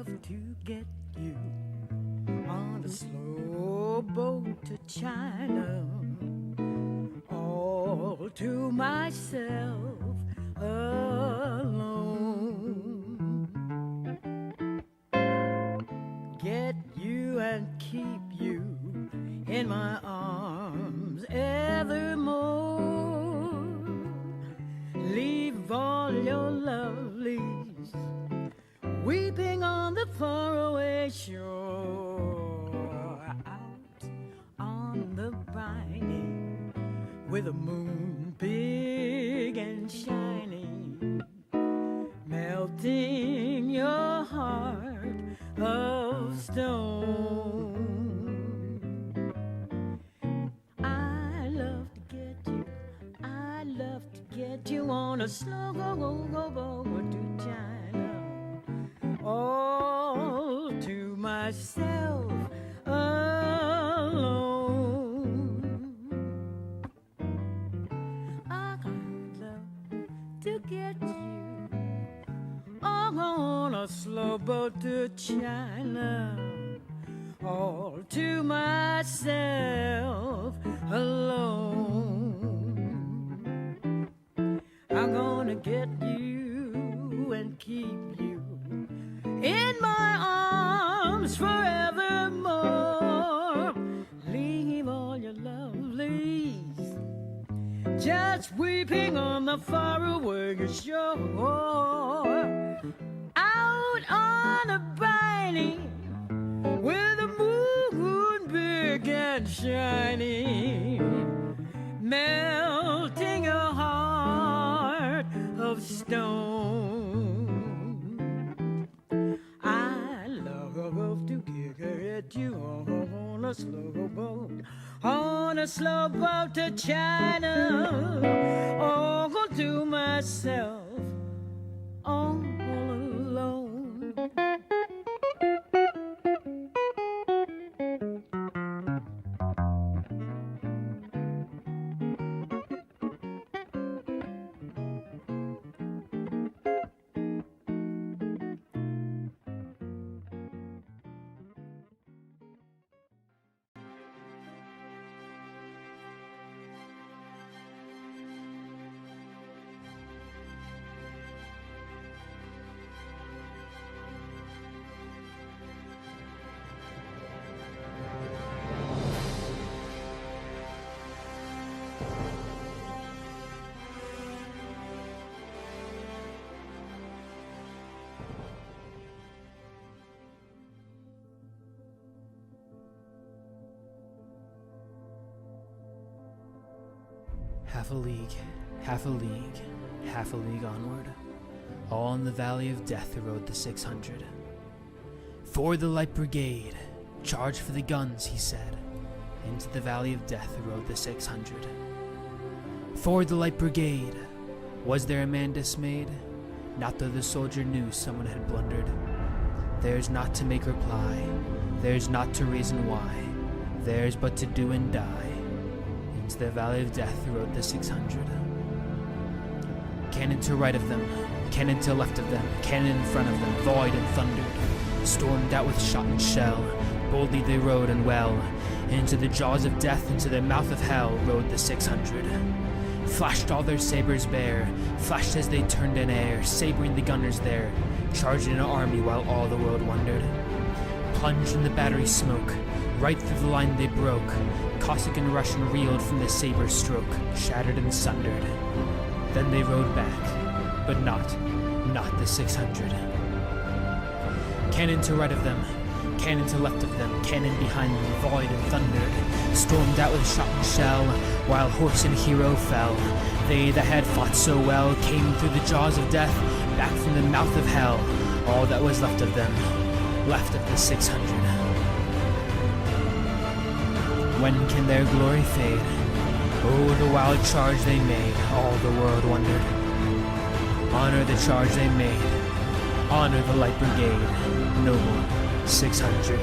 love to get you on a slow boat to China, all to myself alone. Get you and keep you in my arms evermore. Leave all your lovelies weeping on the faraway shore. Out on the briny, with the moon big and shining, melting your heart of stone. I love to get you on a slow boat to China, all to myself alone. I love to get you on a slow boat to China, all to myself alone. I'm gonna get you and keep you in my arms forevermore. Leave all your lovelies just weeping on the faraway shore. Out on the briny, with the moon big and shining, melting your heart of stone. I love to get you on a slow boat to China, all to myself, all alone. Half a league, half a league, half a league onward, all in the valley of death rode the 600. For the light brigade, charge for the guns, he said. Into the valley of death rode the 600. For the light brigade, was there a man dismayed? Not though the soldier knew someone had blundered. Theirs not to make reply, theirs not to reason why, theirs but to do and die. Into the valley of death rode the 600. Cannon to right of them, cannon to left of them, cannon in front of them, void and thundered. Stormed out with shot and shell, boldly they rode and well. Into the jaws of death, into the mouth of hell rode the 600. Flashed all their sabers bare, flashed as they turned in air, sabering the gunners there, charged in an army while all the world wondered. Plunged in the battery smoke, right through the line they broke. Cossack and Russian reeled from the saber stroke, shattered and sundered. Then they rode back, but not the 600. Cannon to right of them, cannon to left of them, cannon behind them, void and thundered. Stormed out with shot and shell, while horse and hero fell. They that had fought so well came through the jaws of death, back from the mouth of hell. All that was left of them, left of the 600. When can their glory fade? Oh, the wild charge they made, all the world wondered. Honor the charge they made, honor the light brigade, noble 600.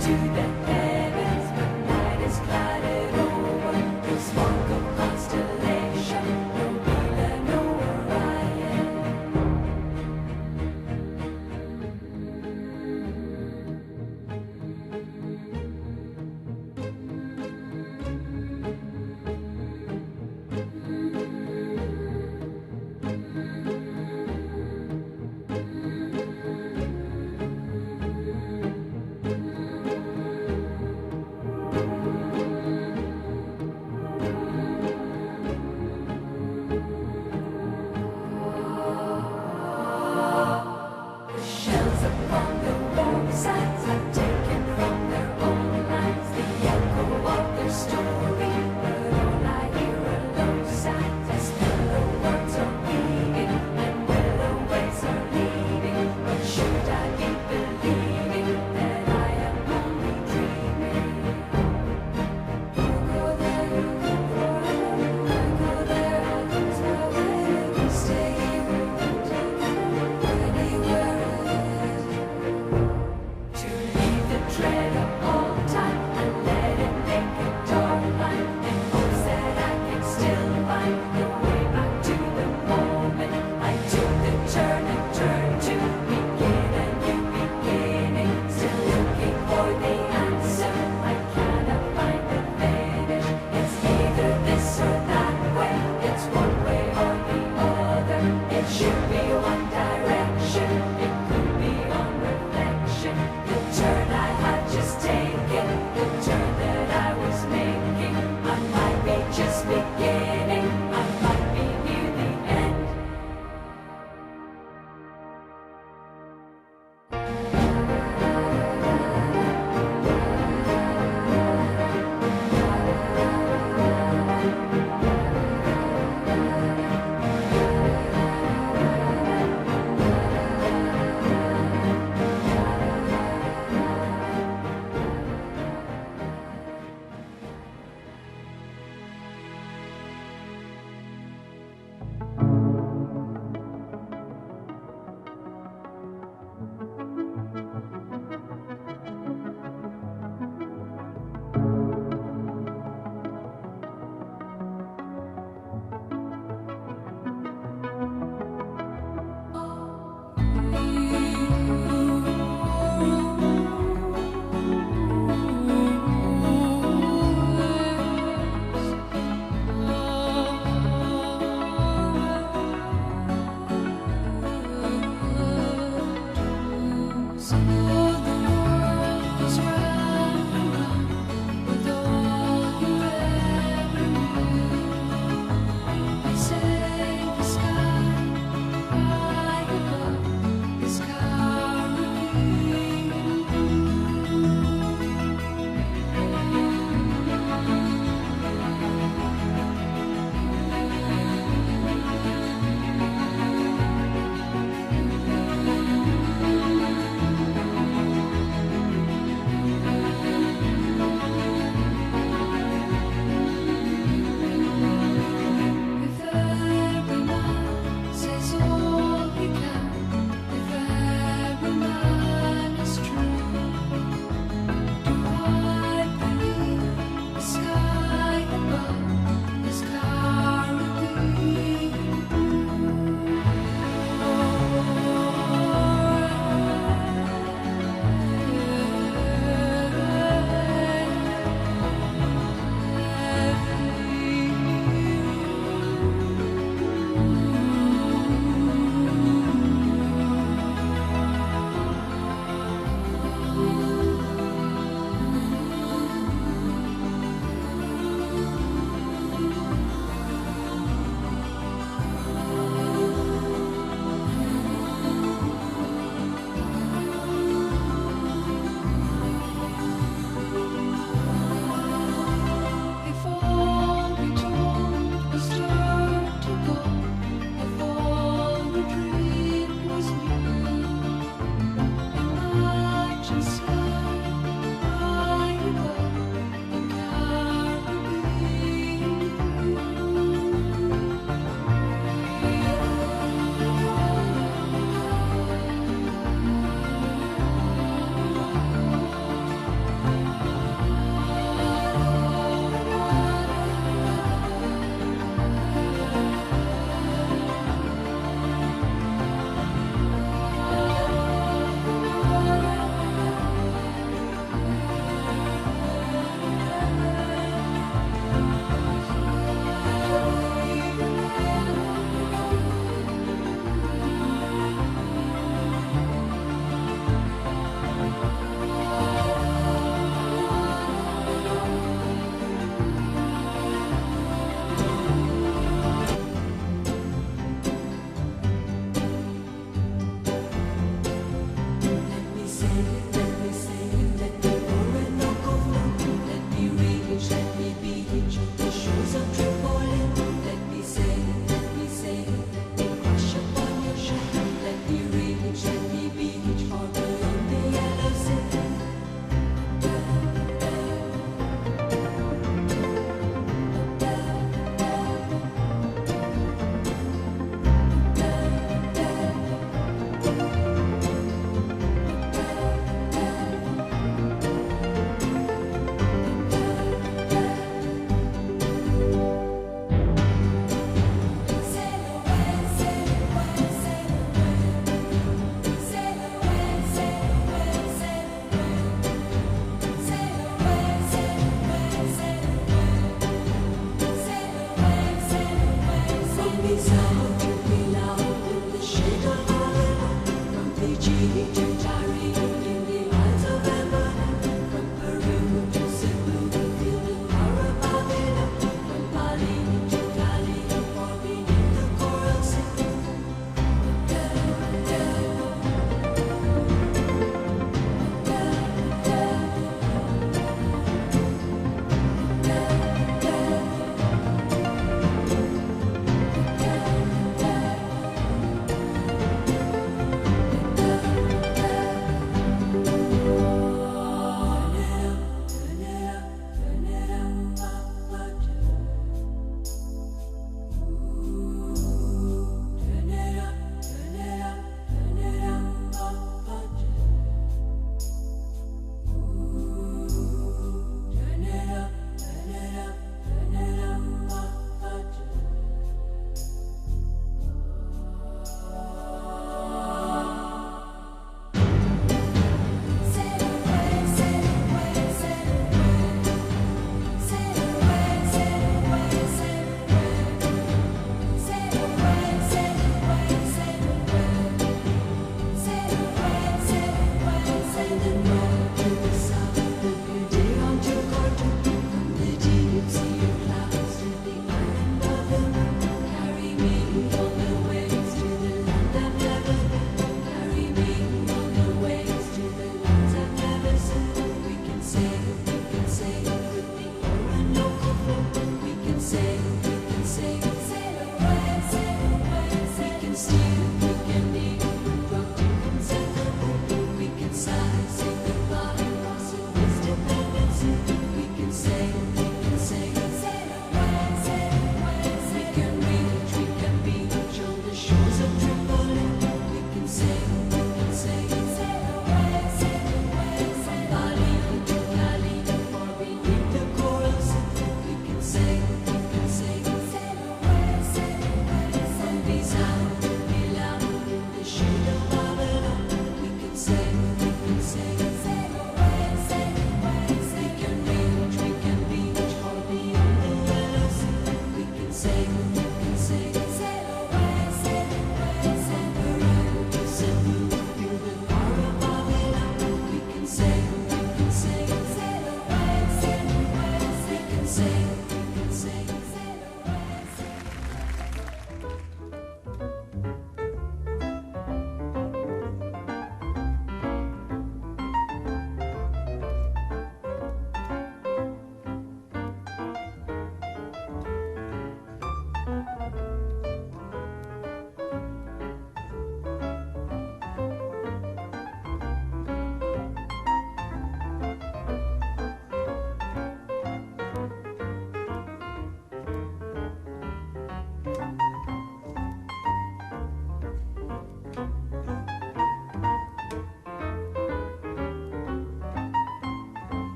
To the heavens, but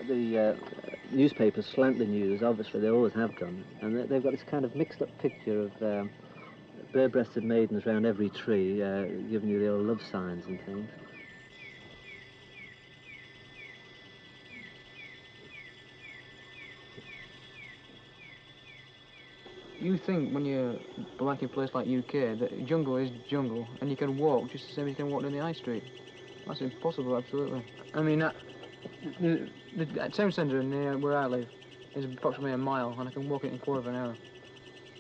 The newspapers slant the news, obviously, they always have done, and they've got this kind of mixed-up picture of bare-breasted maidens round every tree, giving you the old love signs and things. You think when you're like in a place like UK that jungle is jungle and you can walk just the same as you can walk down the high street. That's impossible, absolutely. I mean, the town centre near where I live is approximately a mile and I can walk it in a quarter of an hour.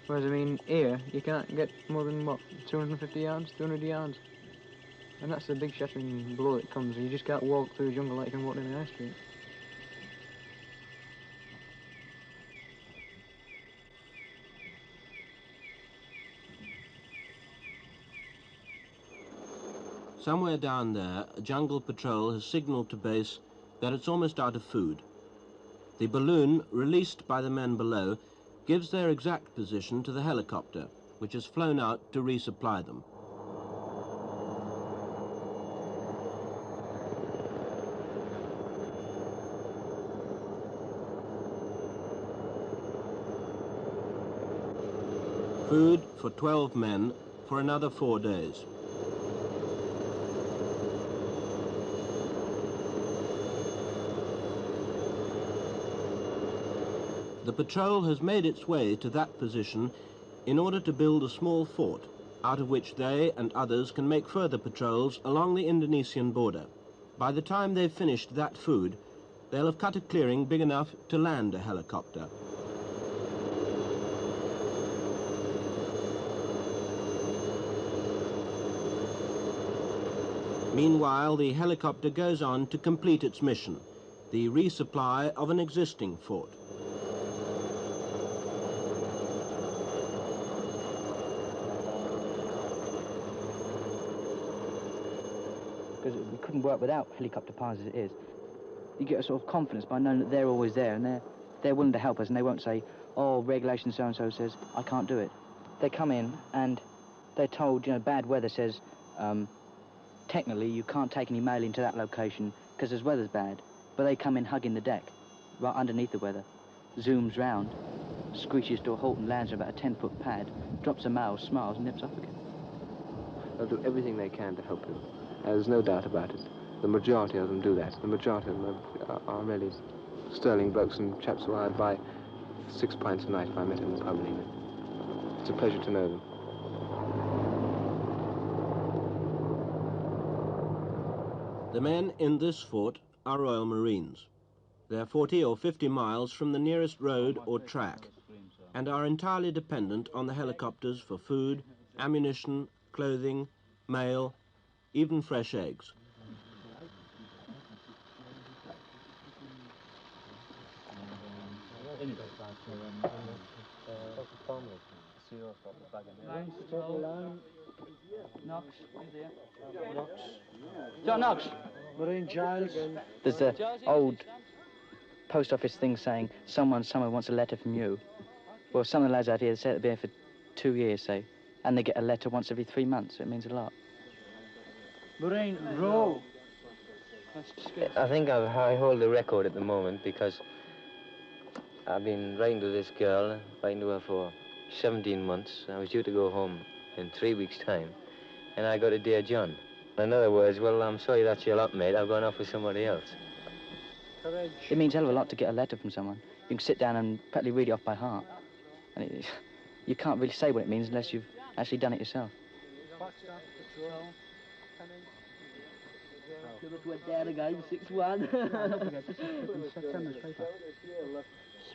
Whereas, I mean, here you can't get more than, what, 250 yards, 200 yards? And that's the big shattering blow that comes. You just can't walk through the jungle like you can walk down the high street. Somewhere down there, a jungle patrol has signalled to base that it's almost out of food. The balloon, released by the men below, gives their exact position to the helicopter, which has flown out to resupply them. Food for 12 men for another 4 days. The patrol has made its way to that position in order to build a small fort, out of which they and others can make further patrols along the Indonesian border. By the time they've finished that food, they'll have cut a clearing big enough to land a helicopter. Meanwhile, the helicopter goes on to complete its mission, the resupply of an existing fort. Because we couldn't work without helicopter pilots as it is. You get a sort of confidence by knowing that they're always there and they're willing to help us, and they won't say, oh, regulation so-and-so says I can't do it. They come in and they're told, you know, bad weather says, technically you can't take any mail into that location because the weather's bad, but they come in hugging the deck, right underneath the weather, zooms round, screeches to a halt and lands on about a 10-foot pad, drops a mail, smiles and nips off again. They'll do everything they can to help you. There's no doubt about it. The majority of them do that. The majority of them are really sterling blokes and chaps who I'd buy 6 pints a night if I met them in the pub in England. It's a pleasure to know them. The men in this fort are Royal Marines. They're 40 or 50 miles from the nearest road or track and are entirely dependent on the helicopters for food, ammunition, clothing, mail, even fresh eggs. John Knox! Marine Giles. There's an old post office thing saying, someone wants a letter from you. Well, some of the lads out here say they've been here for 2 years, say, and they get a letter once every 3 months, so it means a lot. Marine Row. I think I hold the record at the moment because I've been writing to this girl, writing to her for 17 months. I was due to go home in 3 weeks' time, and I got a Dear John. In other words, well, I'm sorry that's your lot, mate. I've gone off with somebody else. It means a hell of a lot to get a letter from someone. You can sit down and practically read it off by heart. And you can't really say what it means unless you've actually done it yourself. Went down again, 6-1.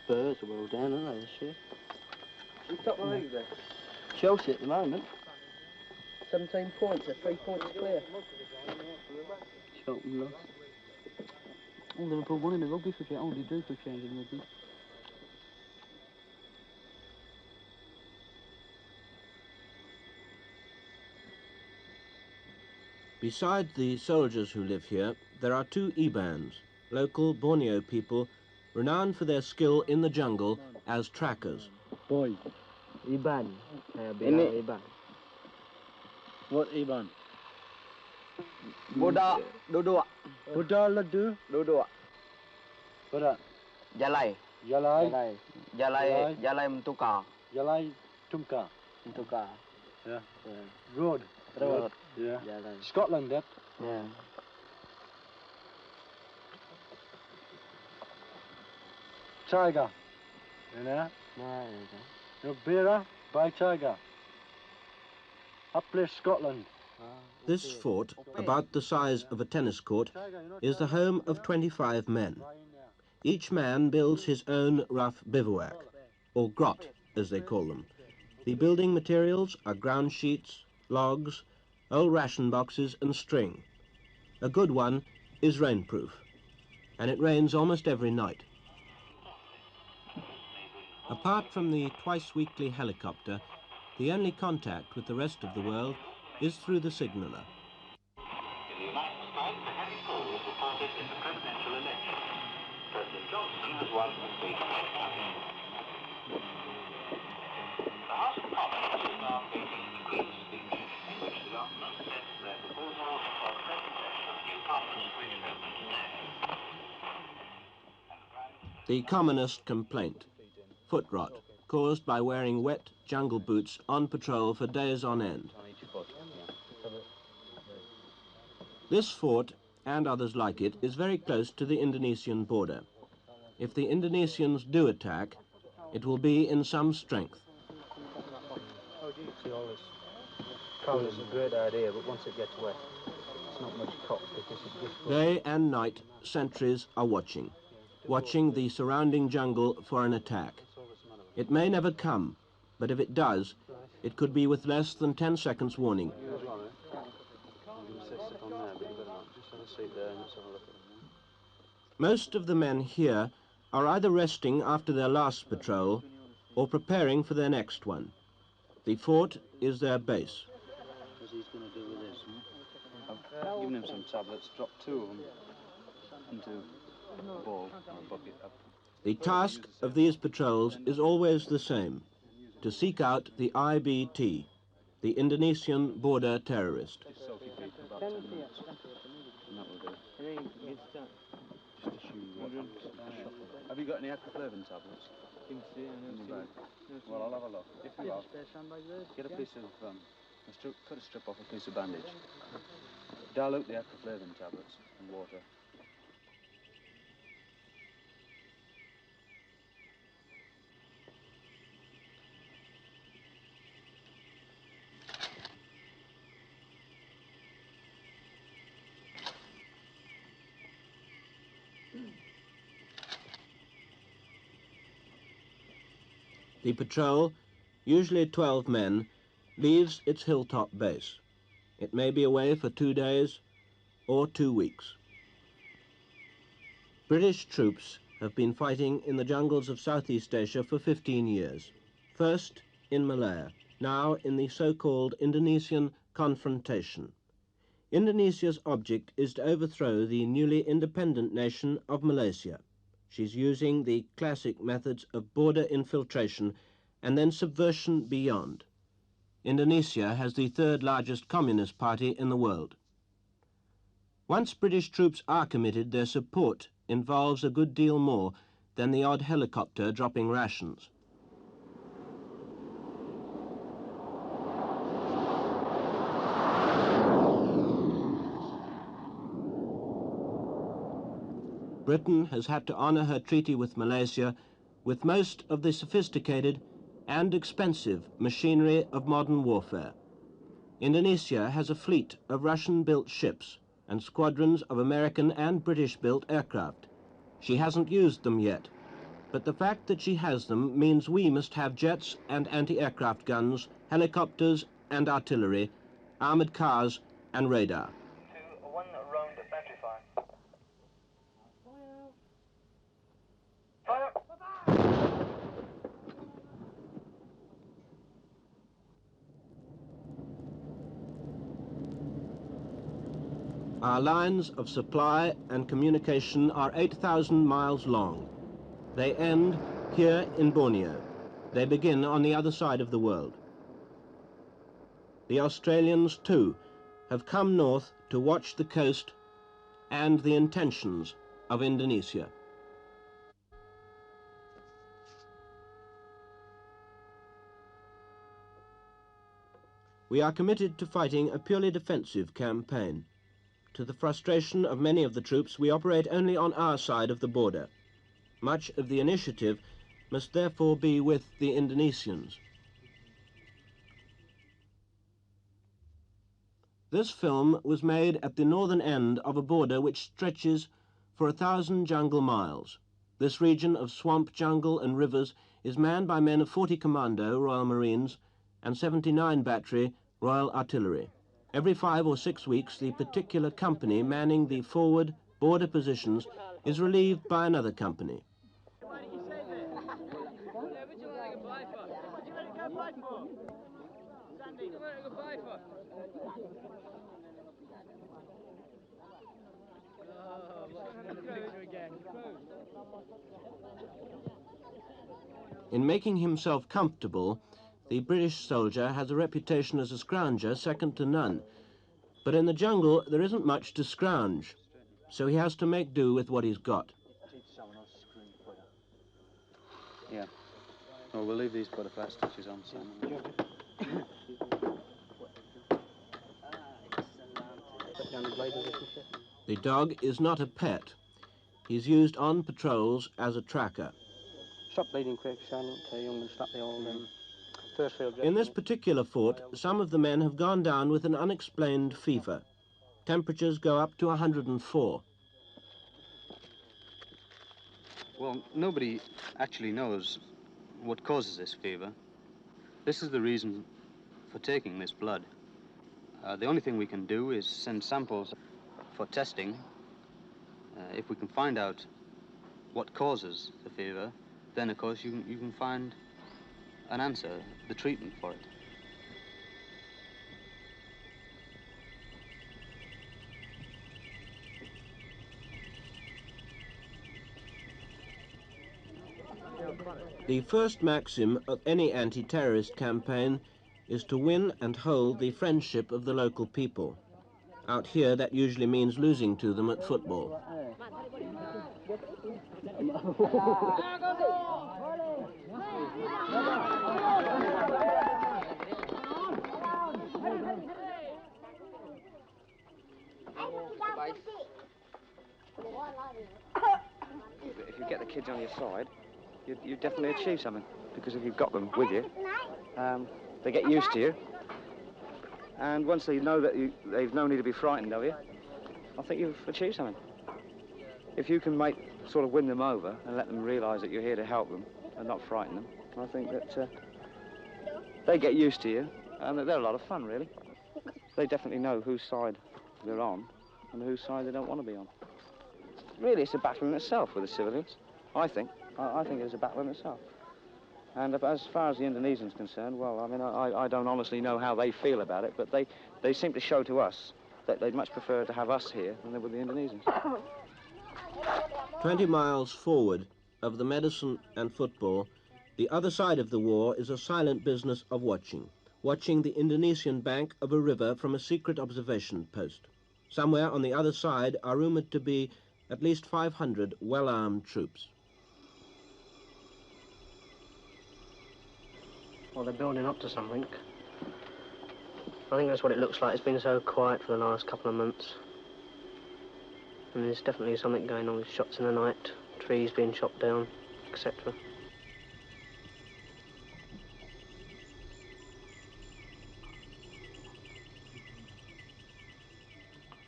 Spurs are well down, aren't they, this year? Top of the league there? Chelsea at the moment. 17 points, they're 3 points clear. Charlton lost. Oh, Liverpool won in the rugby for change. Oh, they do for change in rugby. Beside the soldiers who live here, there are 2 Ibans, local Borneo people renowned for their skill in the jungle as trackers. Boy. Iban. Iban. What Iban? Buddha, duduk. Buddha Ladu. Duduk. Buddha. Jalai. Jalai. Jalai mentukar. Jalai Tumka. Mentukar. Yeah. Road. Road. Yeah. Jalai. Scotland, that. Yeah. Tiger. You know? No, No, Beera by Tiger. Up place Scotland. This fort, about the size of a tennis court, is the home of 25 men. Each man builds his own rough bivouac, or grot, as they call them. The building materials are ground sheets, logs, old ration boxes and string. A good one is rainproof, and it rains almost every night. Apart from the twice-weekly helicopter, the only contact with the rest of the world is through the signaller. In the United States, a heavy fall was reported in the presidential election. President Johnson has won the seat of Westchester. The House of Commons is now awaiting the Queen's speech, in which the Honourable sent their proposal for the presentation of new Commons, which opened today. The commonest complaint, foot rot, caused by wearing wet jungle boots on patrol for days on end. This fort, and others like it, is very close to the Indonesian border. If the Indonesians do attack, it will be in some strength. See, all this colour is a great idea, but once it gets wet, it's not much cop because it just... Day and night, sentries are watching the surrounding jungle for an attack. It may never come, but if it does, it could be with less than 10 seconds warning. on there, but you better not. Just have a seat there and let's have a look at them. Most of the men here are either resting after their last patrol or preparing for their next one. The fort is their base. What's he's going to do with this? I've given him some tablets, dropped 2 of them into a bowl or a bucket. The task of these patrols is always the same, to seek out the IBT, the Indonesian border terrorist. Just soak your feet for about 10 minutes. And that will do. Just to show you what have you got any acroflavin tablets? In your bag? Well, I'll have a look. If you have, get a piece of, cut a strip off a piece of bandage. Dilute the acroflavin tablets in water. The patrol, usually 12 men, leaves its hilltop base. It may be away for 2 days or 2 weeks. British troops have been fighting in the jungles of Southeast Asia for 15 years. First in Malaya, now in the so-called Indonesian confrontation. Indonesia's object is to overthrow the newly independent nation of Malaysia. She's using the classic methods of border infiltration and then subversion beyond. Indonesia has the 3rd largest communist party in the world. Once British troops are committed, their support involves a good deal more than the odd helicopter dropping rations. Britain has had to honour her treaty with Malaysia with most of the sophisticated and expensive machinery of modern warfare. Indonesia has a fleet of Russian-built ships and squadrons of American and British-built aircraft. She hasn't used them yet, but the fact that she has them means we must have jets and anti-aircraft guns, helicopters and artillery, armoured cars and radar. To 1 round battery fire. Fire! Our lines of supply and communication are 8,000 miles long. They end here in Borneo. They begin on the other side of the world. The Australians, too, have come north to watch the coast and the intentions of Indonesia. We are committed to fighting a purely defensive campaign. To the frustration of many of the troops, we operate only on our side of the border. Much of the initiative must therefore be with the Indonesians. This film was made at the northern end of a border which stretches for 1,000 jungle miles. This region of swamp, jungle and rivers is manned by men of 40 Commando Royal Marines and 79 Battery Royal Artillery. Every 5 or 6 weeks, the particular company manning the forward border positions is relieved by another company. In making himself comfortable, the British soldier has a reputation as a scrounger second to none. But in the jungle, there isn't much to scrounge, so he has to make do with what he's got. Yeah. Well, we'll leave these butterfly stitches on, Sam. The dog is not a pet. He's used on patrols as a tracker. Stop bleeding quick, Charlotte. Young, stop the old first field. In this particular fort, some of the men have gone down with an unexplained fever. Temperatures go up to 104. Well, nobody actually knows what causes this fever. This is the reason for taking this blood. The only thing we can do is send samples for testing. If we can find out what causes the fever, then of course you can find an answer, the treatment for it. The first maxim of any anti-terrorist campaign is to win and hold the friendship of the local people. Out here, that usually means losing to them at football. If you get the kids on your side, you definitely achieve something, because if you've got them with you, they get used to you, and once they know that they've no need to be frightened of you, I think you've achieved something. If you can sort of win them over and let them realise that you're here to help them and not frighten them, I think that they get used to you, and that they're a lot of fun, really. They definitely know whose side they're on and whose side they don't want to be on. Really, it's a battle in itself with the civilians, I think. I think it's a battle in itself. And as far as the Indonesians are concerned, well, I mean, I don't honestly know how they feel about it, but they seem to show to us that they'd much prefer to have us here than they would the Indonesians. 20 miles forward of the medicine and football, the other side of the war is a silent business of watching the Indonesian bank of a river from a secret observation post. Somewhere on the other side are rumoured to be at least 500 well-armed troops. Well, they're building up to something. I think that's what it looks like. It's been so quiet for the last couple of months. And there's definitely something going on with shots in the night, trees being chopped down, etc.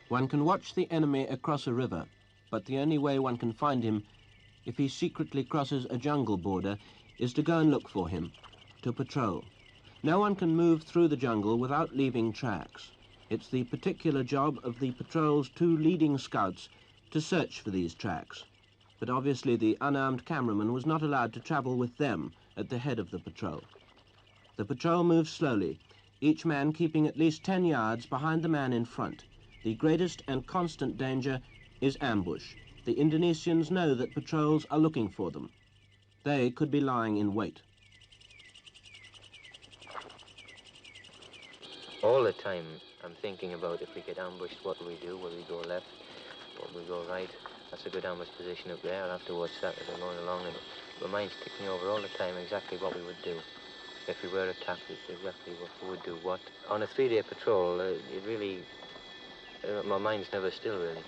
One can watch the enemy across a river, but the only way one can find him, if he secretly crosses a jungle border, is to go and look for him, to patrol. No one can move through the jungle without leaving tracks. It's the particular job of the patrol's 2 leading scouts to search for these tracks. But obviously the unarmed cameraman was not allowed to travel with them at the head of the patrol. The patrol moves slowly, each man keeping at least 10 yards behind the man in front. The greatest and constant danger is ambush. The Indonesians know that patrols are looking for them. They could be lying in wait. All the time I'm thinking about, if we get ambushed, what do we do? Will we go left? Will we go right? That's a good ambush position up there. I'll have to watch that as I'm going along. And my mind's ticking over all the time exactly what we would do. If we were attacked, exactly what we would do what. On a 3-day patrol, it really... my mind's never still, really.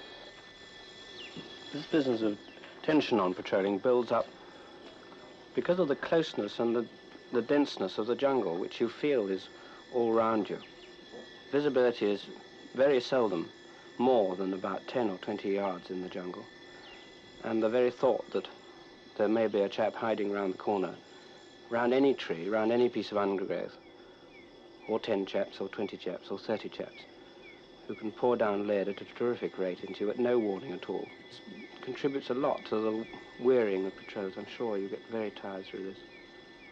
This business of tension on patrolling builds up because of the closeness and the denseness of the jungle, which you feel is all round you. Visibility is very seldom more than about 10 or 20 yards in the jungle. And the very thought that there may be a chap hiding round the corner, round any tree, round any piece of undergrowth, or 10 chaps, or 20 chaps, or 30 chaps, who can pour down lead at a terrific rate into you at no warning at all, it contributes a lot to the wearying of patrols. I'm sure you get very tired through this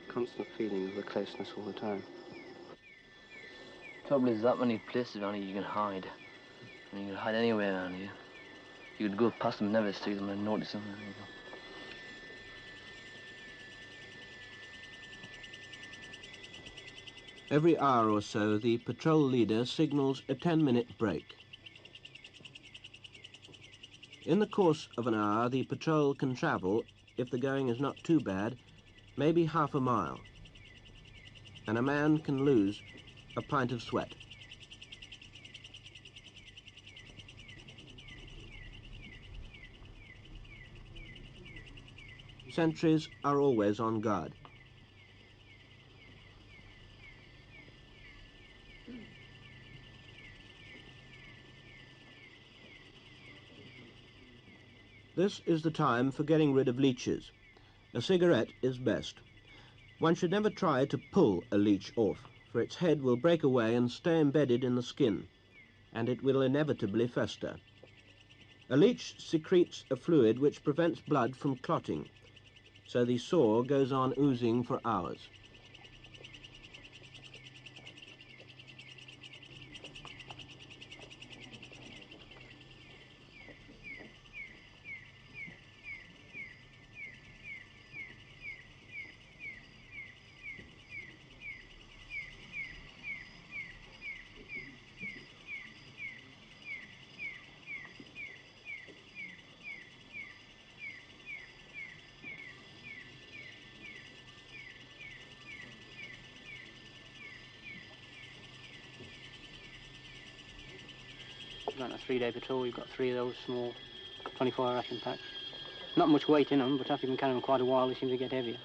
constant feeling of the closeness all the time. Trouble is that many places around here you can hide. I mean, you can hide anywhere around here. You could go past them, never see them, and notice them. There you go. Every hour or so, the patrol leader signals a 10-minute break. In the course of an hour, the patrol can travel, if the going is not too bad, maybe half a mile. And a man can lose a pint of sweat. Sentries are always on guard. This is the time for getting rid of leeches. A cigarette is best. One should never try to pull a leech off, for its head will break away and stay embedded in the skin, and it will inevitably fester. A leech secretes a fluid which prevents blood from clotting, so the sore goes on oozing for hours. You've got a 3-day patrol, you've got 3 of those small 24-hour ration packs. Not much weight in them, but after you've been carrying them quite a while, they seem to get heavier.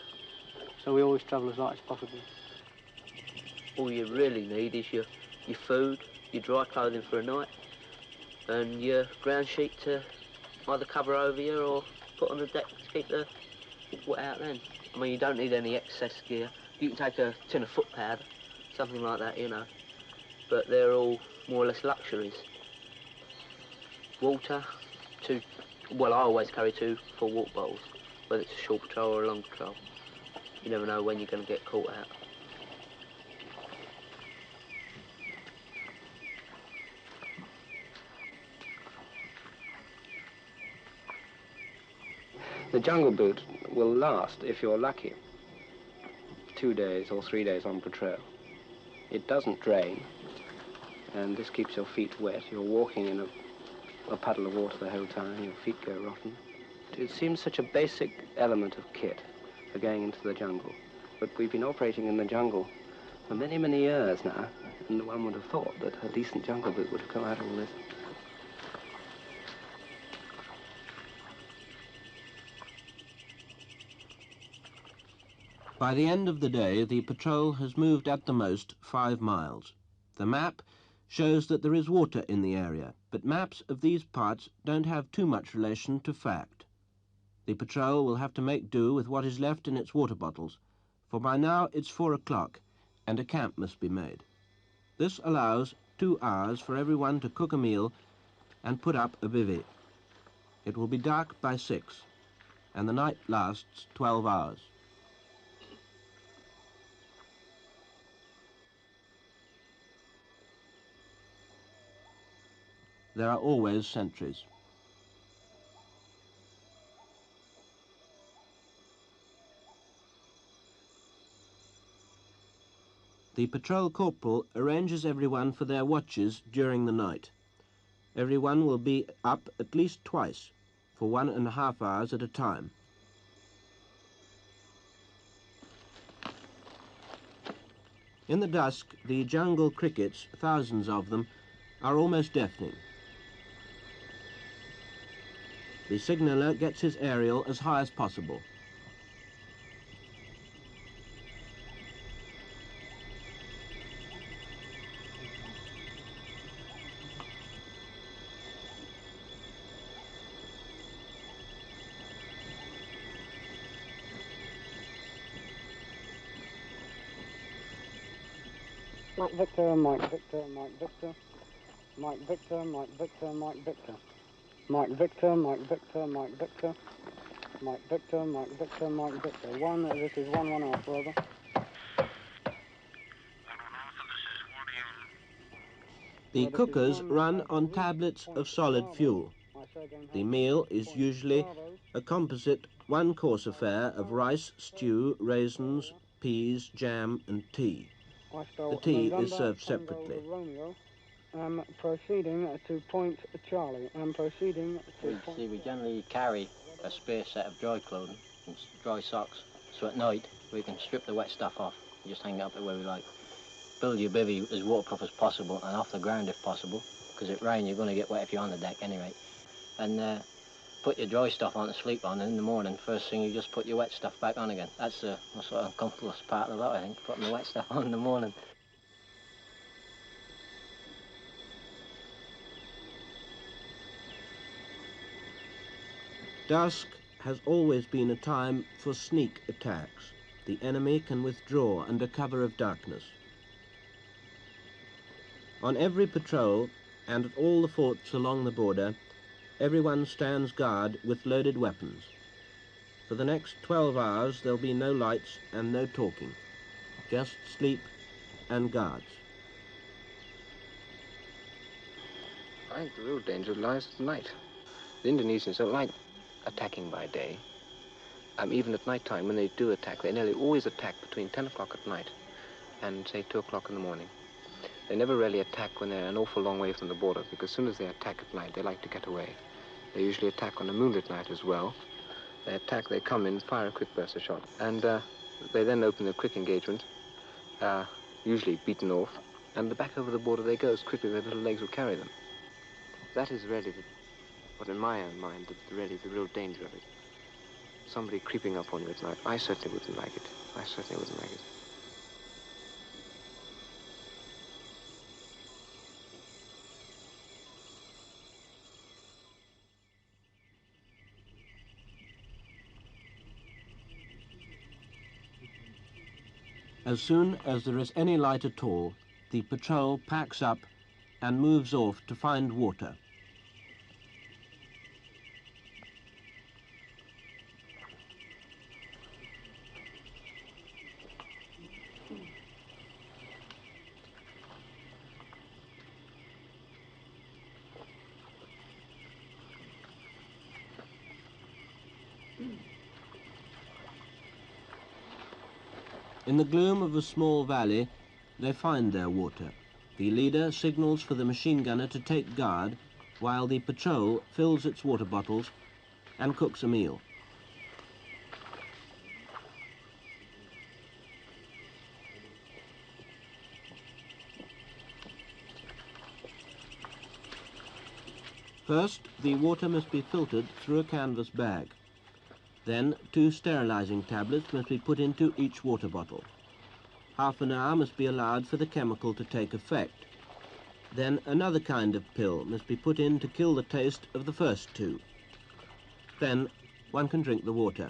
So we always travel as light as possible. All you really need is your food, your dry clothing for a night, and your ground sheet to either cover over you or put on the deck to keep the wet out then. I mean, you don't need any excess gear. You can take a tin of foot powder, something like that, you know, but they're all more or less luxuries. Water, I always carry 2 full water bottles, whether it's a short patrol or a long patrol. You never know when you're going to get caught out. The jungle boot will last, if you're lucky, 2 days or 3 days on patrol. It doesn't drain, and this keeps your feet wet. You're walking in a puddle of water the whole time, your feet go rotten. It seems such a basic element of kit for going into the jungle. But we've been operating in the jungle for many, many years now, and one would have thought that a decent jungle boot would have come out of all this. By the end of the day, the patrol has moved at the most 5 miles. The map shows that there is water in the area, but maps of these parts don't have too much relation to fact. The patrol will have to make do with what is left in its water bottles, for by now it's 4 o'clock and a camp must be made. This allows 2 hours for everyone to cook a meal and put up a bivvy. It will be dark by 6, and the night lasts 12 hours. There are always sentries. The patrol corporal arranges everyone for their watches during the night. Everyone will be up at least twice, for 1.5 hours at a time. In the dusk, the jungle crickets, thousands of them, are almost deafening. The signaller gets his aerial as high as possible. Mike Victor, Mike Victor, Mike Victor. Mike Victor, Mike Victor, Mike Victor. Mike Victor, Mike Victor, Mike Victor. Mike Victor, Mike Victor, Mike Victor. This is 1 Alpha, over. The cookers run on tablets of solid fuel. The meal is usually a composite 1-course affair of rice, stew, raisins, peas, jam and tea. The tea is served separately. Proceeding to Point Charlie. Proceeding to Point... We generally carry a spare set of dry clothing and dry socks, so at night we can strip the wet stuff off and just hang it up the way we like. Build your bivvy as waterproof as possible and off the ground if possible, because it rains, you're going to get wet if you're on the deck anyway. And put your dry stuff on to sleep on, and in the morning, first thing you just put your wet stuff back on again. That's the sort of uncomfortable part of the lot, I think, putting the wet stuff on in the morning. Dusk has always been a time for sneak attacks. The enemy can withdraw under cover of darkness. On every patrol and at all the forts along the border, everyone stands guard with loaded weapons. For the next 12 hours there'll be no lights and no talking, just sleep and guards. I think the real danger lies at night. The Indonesians don't like attacking by day. Even at night time, when they do attack, they nearly always attack between 10 o'clock at night and, say, 2 o'clock in the morning. They never really attack when they're an awful long way from the border, because as soon as they attack at night, they like to get away. They usually attack on a moonlit night as well. They attack, they come in, fire a quick burst of shot, and they then open a quick engagement, usually beaten off, and back over the border they go as quickly as their little legs will carry them. That is really what in my own mind, really the real danger of it. Somebody creeping up on you at night. I certainly wouldn't like it. I certainly wouldn't like it. As soon as there is any light at all, the patrol packs up and moves off to find water. In the gloom of a small valley, they find their water. The leader signals for the machine gunner to take guard while the patrol fills its water bottles and cooks a meal. First, the water must be filtered through a canvas bag. Then 2 sterilizing tablets must be put into each water bottle. Half an hour must be allowed for the chemical to take effect. Then another kind of pill must be put in to kill the taste of the first 2. Then one can drink the water.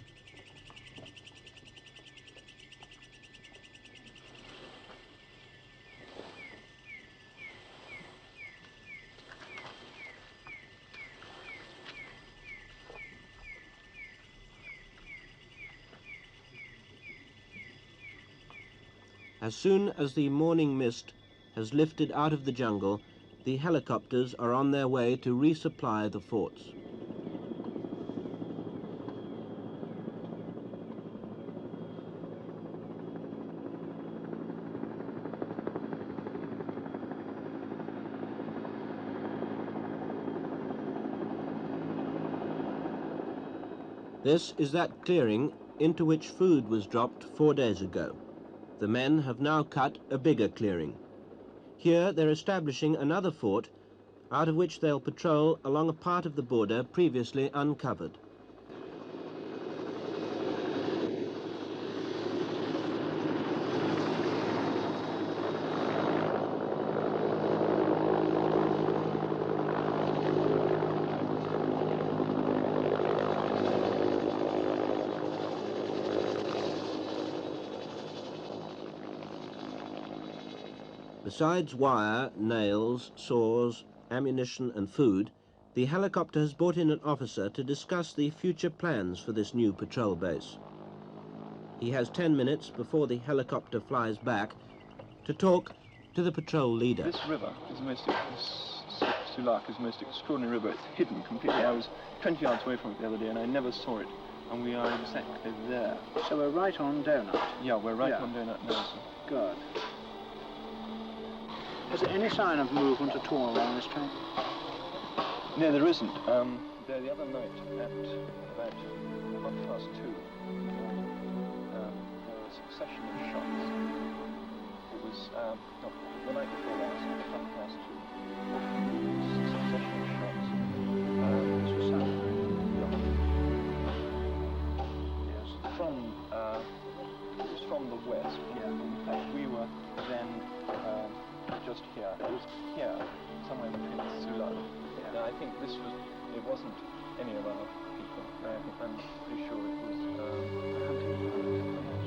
As soon as the morning mist has lifted out of the jungle, the helicopters are on their way to resupply the forts. This is that clearing into which food was dropped 4 days ago. The men have now cut a bigger clearing. Here they're establishing another fort, out of which they'll patrol along a part of the border previously uncovered. Besides wire, nails, saws, ammunition and food, the helicopter has brought in an officer to discuss the future plans for this new patrol base. He has 10 minutes before the helicopter flies back to talk to the patrol leader. This river is the most, Sulak is the most extraordinary river. It's hidden completely. I was 20 yards away from it the other day and I never saw it. And we are exactly there. So we're right on Donut? Yeah, we're right on Donut now. Good. Is there any sign of movement at all along this train? No, there isn't. There the other night at about 2:30, there was a succession of shots. It was, no, the night before last, at 2:30, a succession of shots. This was yes, it was from the west. Yeah. In fact, we were then just here. It was here, somewhere between Sulak. Yeah. Now, I think it wasn't any of our people. I'm pretty sure it was hunting.